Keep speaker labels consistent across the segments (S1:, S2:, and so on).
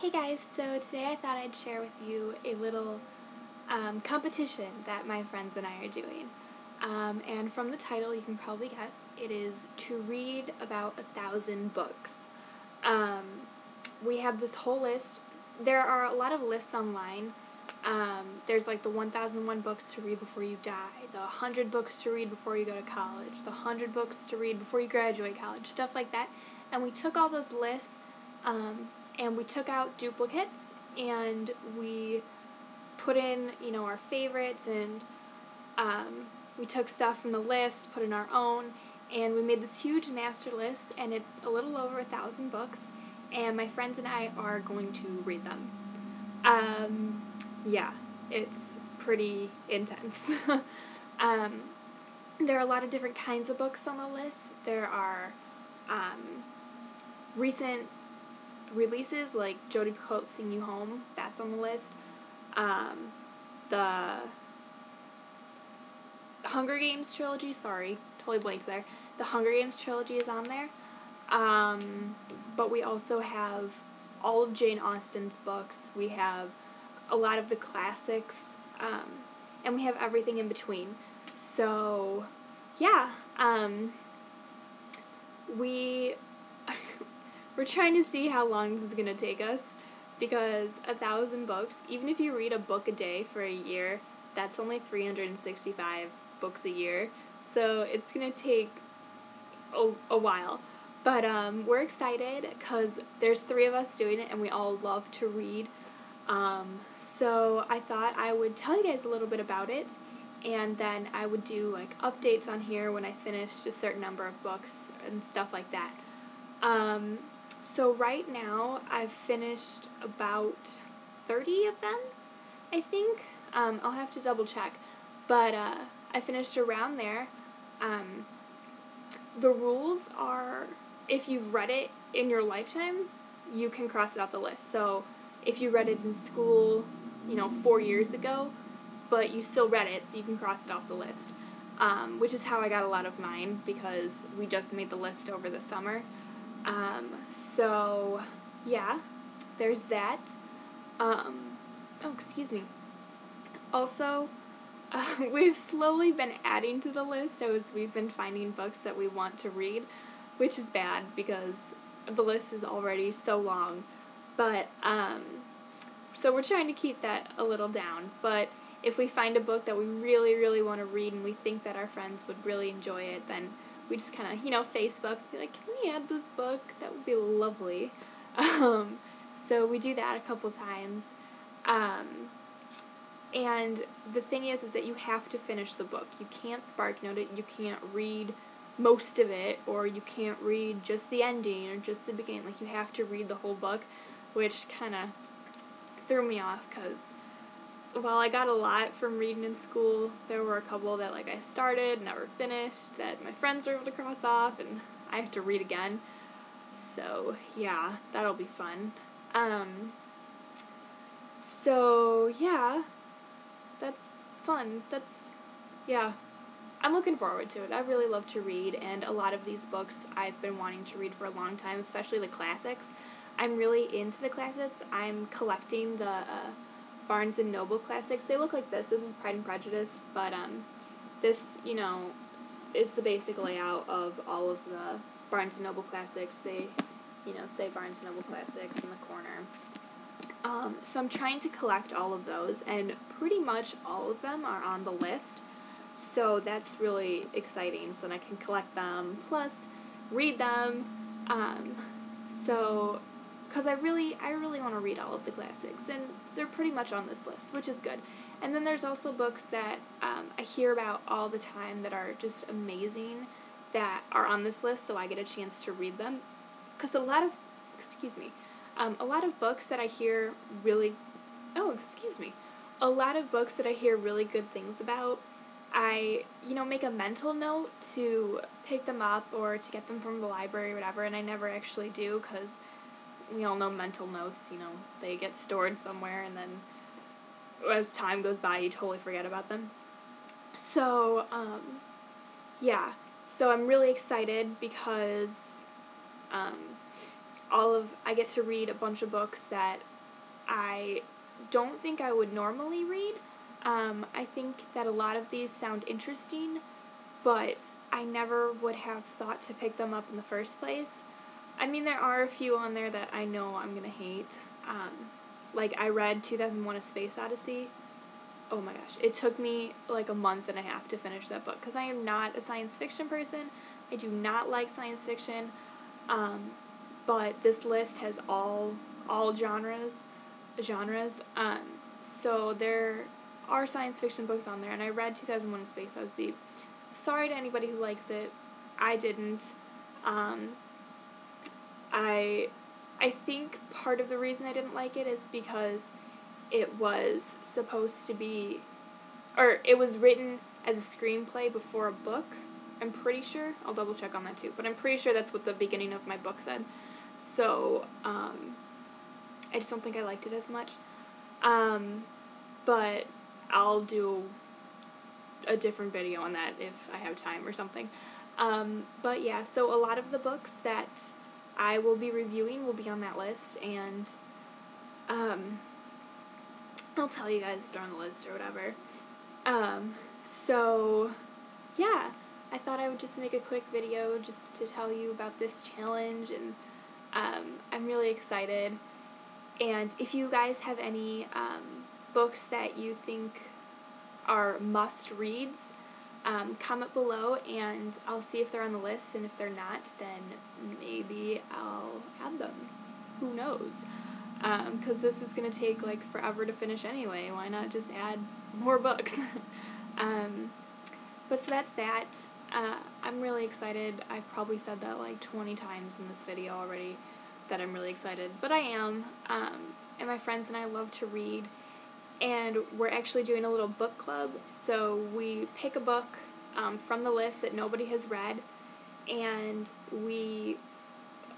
S1: Hey guys, so today I thought I'd share with you a little competition that my friends and I are doing. And from the title, you can probably guess, it is to read about 1,000 books. Um, we have this whole list. There are a lot of lists online. There's like the 1,001 books to read before you die, the 100 books to read before you go to college, the 100 books to read before you graduate college, stuff like that. And we took all those lists and we took out duplicates and we put in, our favorites, and we took stuff from the list, put in our own, and we made this huge master list, and it's a little over 1,000 books, and my friends and I are going to read them. Yeah, it's pretty intense. There are a lot of different kinds of books on the list. There are recent releases like Jodi Picoult's Sing You Home, that's on the list. The Hunger Games trilogy, sorry, totally blanked there. The Hunger Games trilogy is on there. But we also have all of Jane Austen's books. We have a lot of the classics, and we have everything in between. So, yeah, we're trying to see how long this is going to take us, because 1,000 books, even if you read a book a day for a year, that's only 365 books a year, so it's going to take a while. But we're excited because there's 3 of us doing it, and we all love to read. So I thought I would tell you guys a little bit about it, and then I would do like updates on here when I finished a certain number of books and stuff like that. So right now I've finished about 30 of them, I think. I'll have to double check, but I finished around there. The rules are, if you've read it in your lifetime, you can cross it off the list. So if you read it in school, 4 years ago, but you still read it, so you can cross it off the list, which is how I got a lot of mine, because we just made the list over the summer. So, yeah, there's that. Excuse me. Also, we've slowly been adding to the list as we've been finding books that we want to read, which is bad because the list is already so long. But, so we're trying to keep that a little down. But if we find a book that we really, really want to read and we think that our friends would really enjoy it, then we just kind of, Facebook, be like, can we add this book? That would be lovely. So we do that a couple times. And the thing is that you have to finish the book. You can't SparkNote it, you can't read most of it, or you can't read just the ending or just the beginning. Like, you have to read the whole book, which kind of threw me off, because while I got a lot from reading in school, there were a couple that I started, never finished, that my friends were able to cross off, and I have to read again. So, yeah, that'll be fun. So, yeah, that's fun. Yeah, I'm looking forward to it. I really love to read, and a lot of these books I've been wanting to read for a long time, especially the classics. I'm really into the classics. I'm collecting the Barnes & Noble classics. They look like this. This is Pride and Prejudice, but this, is the basic layout of all of the Barnes & Noble classics. They, say Barnes & Noble classics in the corner. So I'm trying to collect all of those, and pretty much all of them are on the list. So that's really exciting, so then I can collect them, plus read them. Because I really want to read all of the classics, and they're pretty much on this list, which is good. And then there's also books that I hear about all the time that are just amazing, that are on this list, so I get a chance to read them. Because a lot of books that I hear really good things about, I, make a mental note to pick them up or to get them from the library or whatever, and I never actually do, because we all know mental notes, they get stored somewhere, and then as time goes by, you totally forget about them. So, yeah, so I'm really excited because I get to read a bunch of books that I don't think I would normally read. I think that a lot of these sound interesting, but I never would have thought to pick them up in the first place. I mean, there are a few on there that I know I'm going to hate. Like, I read 2001: A Space Odyssey. Oh my gosh, it took me like a month and a half to finish that book, because I am not a science fiction person. I do not like science fiction, but this list has all genres. So there are science fiction books on there, and I read 2001: A Space Odyssey. Sorry to anybody who likes it. I didn't. I think part of the reason I didn't like it is because it was supposed to be, or it was written as a screenplay before a book. I'm pretty sure. I'll double check on that too, but I'm pretty sure that's what the beginning of my book said. So, I just don't think I liked it as much. But I'll do a different video on that if I have time or something. But yeah, so a lot of the books that I will be reviewing will be on that list, and I'll tell you guys if they're on the list or whatever. So yeah, I thought I would just make a quick video just to tell you about this challenge, and I'm really excited. And if you guys have any books that you think are must-reads, comment below, and I'll see if they're on the list, and if they're not, then maybe I'll add them. Who knows? Because this is going to take, like, forever to finish anyway. Why not just add more books? But so that's that. I'm really excited. I've probably said that, like, 20 times in this video already, that I'm really excited. But I am. And my friends and I love to read. And we're actually doing a little book club. So we pick a book from the list that nobody has read, and we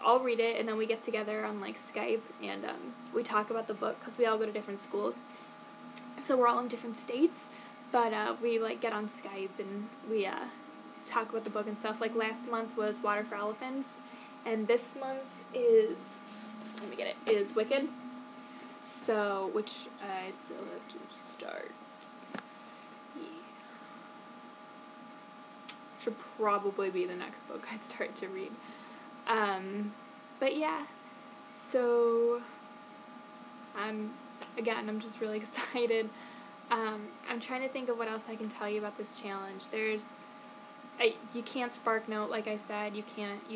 S1: all read it, and then we get together on, like, Skype, and we talk about the book, because we all go to different schools. So we're all in different states, but we, like, get on Skype, and we talk about the book and stuff. Like, last month was Water for Elephants, and this month is, is Wicked. So, which I still have to start. Yeah. Should probably be the next book I start to read. But yeah, so I'm just really excited. I'm trying to think of what else I can tell you about this challenge. You can't SparkNote, like I said. You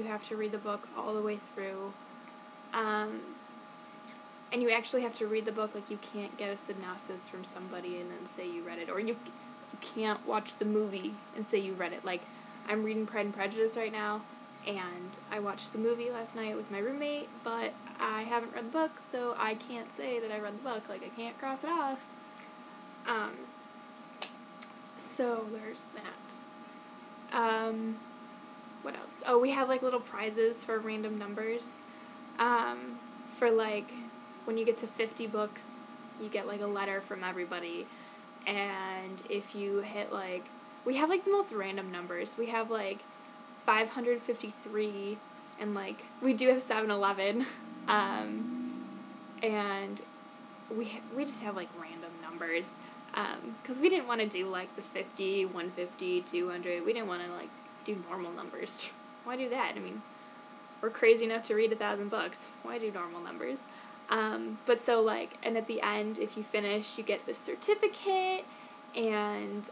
S1: have to read the book all the way through. And you actually have to read the book. Like, you can't get a synopsis from somebody and then say you read it. Or you can't watch the movie and say you read it. Like, I'm reading Pride and Prejudice right now, and I watched the movie last night with my roommate, but I haven't read the book, so I can't say that I read the book. Like, I can't cross it off. So there's that. What else? Oh, we have, like, little prizes for random numbers. For, like, when you get to 50 books, you get, like, a letter from everybody. And if you hit, like, we have, like, the most random numbers. We have, like, 553, and, like, we do have 7-Eleven. And we just have, like, random numbers. Because we didn't want to do, like, the 50, 150, 200. We didn't want to, like, do normal numbers. Why do that? I mean, we're crazy enough to read 1,000 books. Why do normal numbers? But so, like, and at the end, if you finish, you get this certificate, and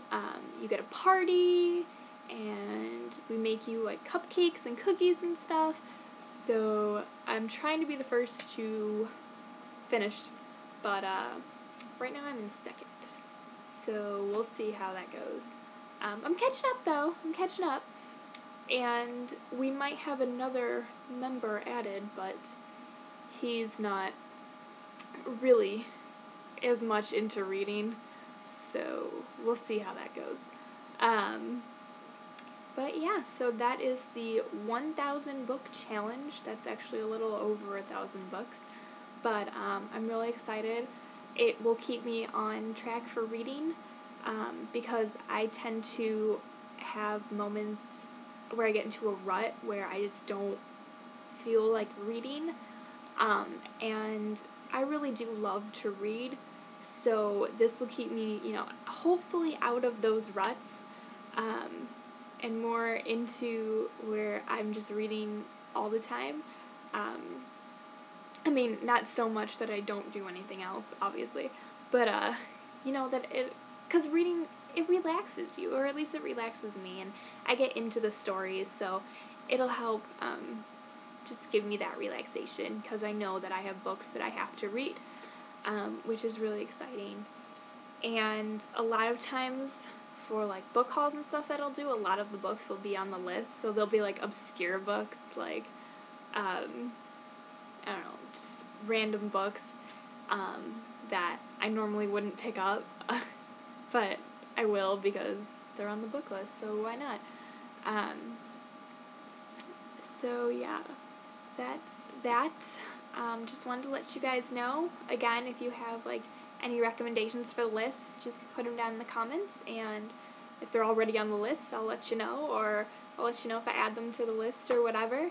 S1: you get a party, and we make you, like, cupcakes and cookies and stuff. So I'm trying to be the first to finish, but right now I'm in second. So we'll see how that goes. I'm catching up, though. I'm catching up. And we might have another member added, but he's not really as much into reading, so we'll see how that goes. But yeah, so that is the 1,000 book challenge. That's actually a little over 1,000 books, but I'm really excited. It will keep me on track for reading, because I tend to have moments where I get into a rut where I just don't feel like reading. And I really do love to read, so this will keep me, hopefully out of those ruts, and more into where I'm just reading all the time. I mean, not so much that I don't do anything else, obviously, but, because reading, it relaxes you, or at least it relaxes me, and I get into the stories, so it'll help, just give me that relaxation, because I know that I have books that I have to read, which is really exciting. And a lot of times, for like book hauls and stuff that I'll do, a lot of the books will be on the list, so they'll be like obscure books, like, I don't know, just random books, that I normally wouldn't pick up, but I will because they're on the book list, so why not? So yeah, that's that. Just wanted to let you guys know. Again, if you have like any recommendations for the list, just put them down in the comments, and if they're already on the list, I'll let you know, or I'll let you know if I add them to the list or whatever.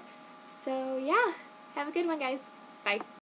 S1: So yeah, have a good one, guys. Bye.